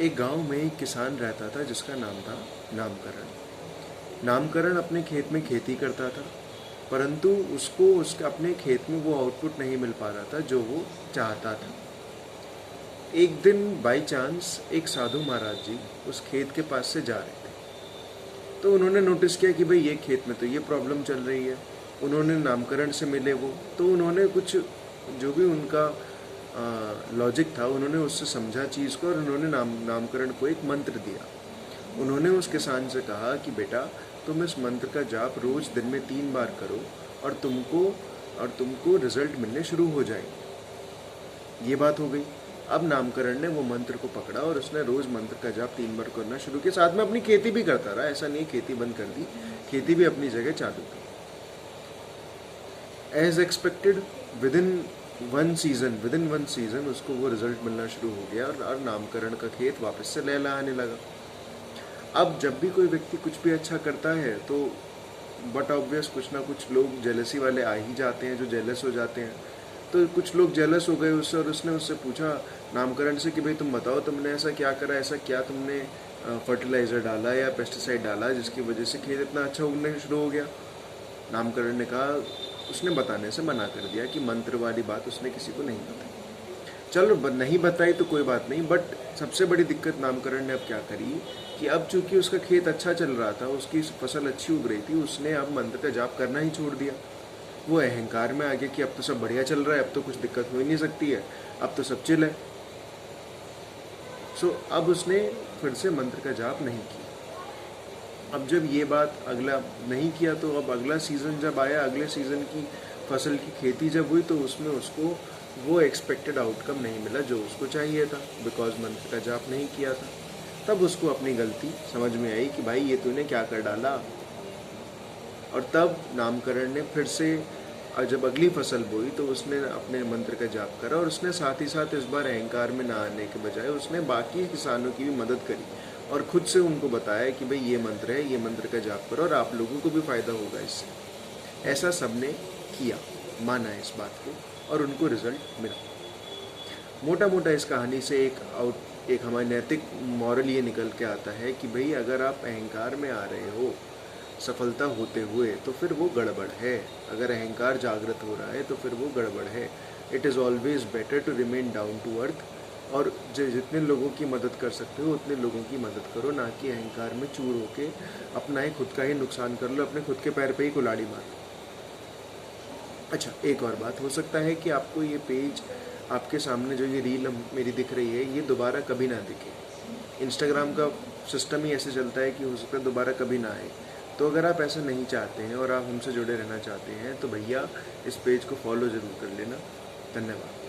एक गांव में एक किसान रहता था जिसका नाम था नामकरण। नामकरण अपने खेत में खेती करता था, परंतु उसको उसके अपने खेत में वो आउटपुट नहीं मिल पा रहा था जो वो चाहता था। एक दिन बाई चांस एक साधु महाराज जी उस खेत के पास से जा रहे थे, तो उन्होंने नोटिस किया कि भाई ये खेत में तो ये प्रॉब्लम चल रही है। उन्होंने नामकरण से मिले वो, तो उन्होंने कुछ जो भी उनका लॉजिक था उन्होंने उससे समझा चीज़ को, और उन्होंने नामकरण को एक मंत्र दिया। उन्होंने उस किसान से कहा कि बेटा तुम इस मंत्र का जाप रोज़ दिन में 3 बार करो और तुमको रिजल्ट मिलने शुरू हो जाएंगे। ये बात हो गई। अब नामकरण ने वो मंत्र को पकड़ा और उसने रोज़ मंत्र का जाप 3 बार करना शुरू किया। साथ में अपनी खेती भी करता रहा, ऐसा नहीं खेती बंद कर दी, खेती भी अपनी जगह चालू की। As expected within one season उसको वो रिजल्ट मिलना शुरू हो गया और नामकरण का खेत वापस से लहलहाने लगा। अब जब भी कोई व्यक्ति कुछ भी अच्छा करता है तो बट ऑब्वियस कुछ ना कुछ लोग जेलसी वाले आ ही जाते हैं जो जेलस हो जाते हैं। तो कुछ लोग जेलस हो गए उससे, और उसने उससे पूछा नामकरण से कि भाई तुम बताओ तुमने ऐसा क्या करा, ऐसा क्या तुमने फर्टिलाइज़र डाला या पेस्टिसाइड डाला जिसकी वजह से खेत इतना अच्छा उगने शुरू हो गया। नामकरण ने कहा, उसने बताने से मना कर दिया कि मंत्र वाली बात उसने किसी को नहीं बताई। चलो नहीं बताई तो कोई बात नहीं, बट सबसे बड़ी दिक्कत नामकरण ने अब क्या करी कि अब चूंकि उसका खेत अच्छा चल रहा था, उसकी फसल अच्छी उग रही थी, उसने अब मंत्र का जाप करना ही छोड़ दिया। वो अहंकार में आ गया कि अब तो सब बढ़िया चल रहा है, अब तो कुछ दिक्कत हो ही नहीं सकती है, अब तो सब चिल है। सो अब उसने फिर से मंत्र का जाप नहीं किया। अब जब ये बात अगला नहीं किया तो अब अगला सीज़न जब आया, अगले सीज़न की फसल की खेती जब हुई तो उसमें उसको वो एक्सपेक्टेड आउटकम नहीं मिला जो उसको चाहिए था, बिकॉज मंत्र का जाप नहीं किया था। तब उसको अपनी गलती समझ में आई कि भाई ये तूने क्या कर डाला। और तब नामकरण ने फिर से जब अगली फसल बोई तो उसने अपने मंत्र का जाप करा, और उसने साथ ही साथ इस बार अहंकार में ना आने के बजाय उसने बाकी किसानों की भी मदद करी और खुद से उनको बताया कि भाई ये मंत्र है, ये मंत्र का जाप करो और आप लोगों को भी फ़ायदा होगा इससे। ऐसा सबने किया, माना इस बात को, और उनको रिजल्ट मिला। मोटा मोटा इस कहानी से एक हमारी नैतिक मॉरल ये निकल के आता है कि भाई अगर आप अहंकार में आ रहे हो सफलता होते हुए तो फिर वो गड़बड़ है। अगर अहंकार जागृत हो रहा है तो फिर वो गड़बड़ है। It is always better to remain down to earth, और जितने लोगों की मदद कर सकते हो उतने लोगों की मदद करो, ना कि अहंकार में चूर होके अपना ही खुद का ही नुकसान कर लो, अपने खुद के पैर पे ही कुल्हाड़ी मारो। अच्छा, एक और बात, हो सकता है कि आपको ये पेज, आपके सामने जो ये रील मेरी दिख रही है, ये दोबारा कभी ना दिखे। इंस्टाग्राम का सिस्टम ही ऐसे चलता है कि हो सकता है दोबारा कभी ना आए। तो अगर आप ऐसा नहीं चाहते हैं और आप हमसे जुड़े रहना चाहते हैं तो भैया इस पेज को फॉलो ज़रूर कर लेना। धन्यवाद।